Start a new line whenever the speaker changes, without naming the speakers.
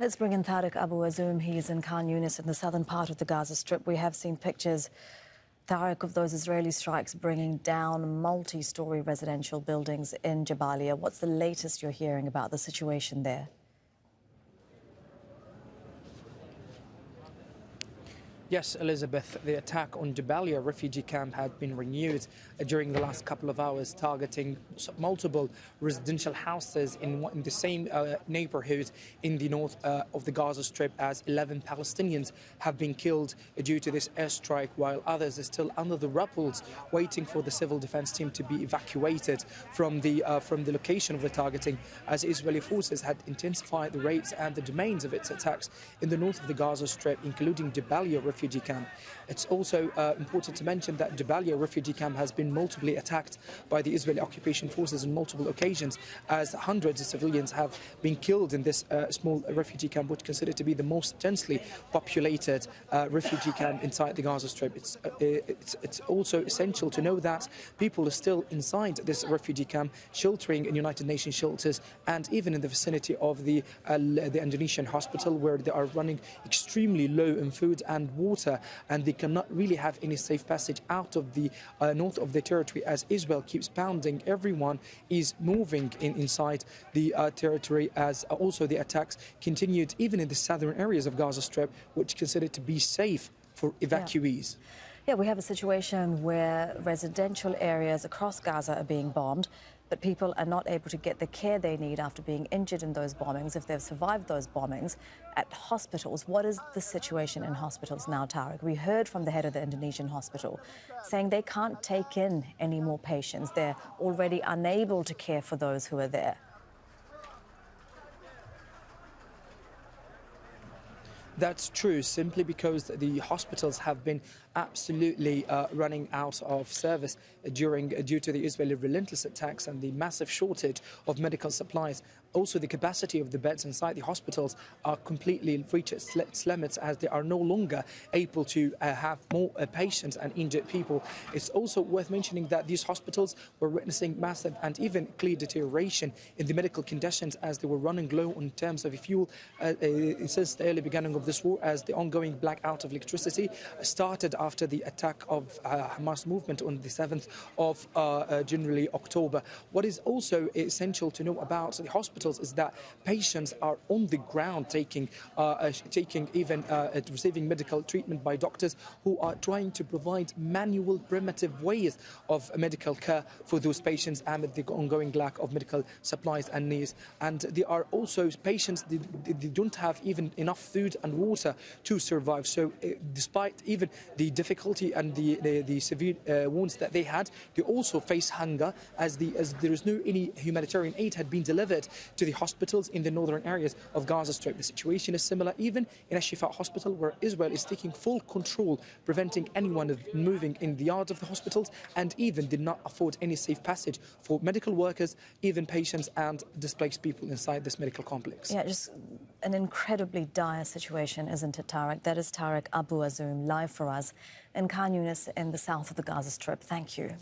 Let's bring in Tareq Abu Azzoum. He is in Khan Younis in the southern part of the Gaza Strip. We have seen pictures, Tareq, of those Israeli strikes bringing down multi-storey residential buildings in Jabalia. What's the latest you're hearing about the situation there?
Yes, Elizabeth, the attack on Jabalia refugee camp had been renewed during the last couple of hours, targeting multiple residential houses in the same neighborhood in the north of the Gaza Strip, as 11 Palestinians have been killed due to this airstrike, while others are still under the rubble waiting for the civil defense team to be evacuated from the location of the targeting, as Israeli forces had intensified the raids and the domains of its attacks in the north of the Gaza Strip, including Jabalia refugee camp. It's also important to mention that Jabalia refugee camp has been multiply attacked by the Israeli occupation forces on multiple occasions, as hundreds of civilians have been killed in this small refugee camp, which is considered to be the most densely populated refugee camp inside the Gaza Strip. It's also essential to know that people are still inside this refugee camp, sheltering in United Nations shelters and even in the vicinity of the Indonesian hospital, where they are running extremely low in food and water, and they cannot really have any safe passage out of the north of the territory, as Israel keeps pounding. Everyone is moving inside the territory, as also the attacks continued even in the southern areas of Gaza Strip, which is considered to be safe for evacuees.
Yeah, we have a situation where residential areas across Gaza are being bombed, but people are not able to get the care they need after being injured in those bombings, if they've survived those bombings, at hospitals. What is the situation in hospitals now, Tareq? We heard from the head of the Indonesian hospital saying they can't take in any more patients. They're already unable to care for those who are there.
That's true, simply because the hospitals have been absolutely running out of service due to the Israeli relentless attacks and the massive shortage of medical supplies. Also, the capacity of the beds inside the hospitals are completely reached its limits, as they are no longer able to have more patients and injured people. It's also worth mentioning that these hospitals were witnessing massive and even clear deterioration in the medical conditions, as they were running low in terms of fuel since the early beginning of this war, as the ongoing blackout of electricity started after the attack of Hamas movement on the 7th of January, October. What is also essential to know about the hospitals is that patients are on the ground receiving medical treatment by doctors who are trying to provide manual, primitive ways of medical care for those patients amid the ongoing lack of medical supplies and needs. And there are also patients, they don't have even enough food and water to survive. So despite even the difficulty and the severe wounds that they had, they also face hunger, as there is no any humanitarian aid had been delivered to the hospitals in the northern areas of Gaza Strip. The situation is similar even in Al-Shifa hospital, where Israel is taking full control, preventing anyone moving in the yards of the hospitals, and even did not afford any safe passage for medical workers, even patients and displaced people inside this medical complex.
Yeah, just an incredibly dire situation, isn't it, Tareq? That is Tareq Abu Azzoum, live for us in Khan Younis in the south of the Gaza Strip. Thank you.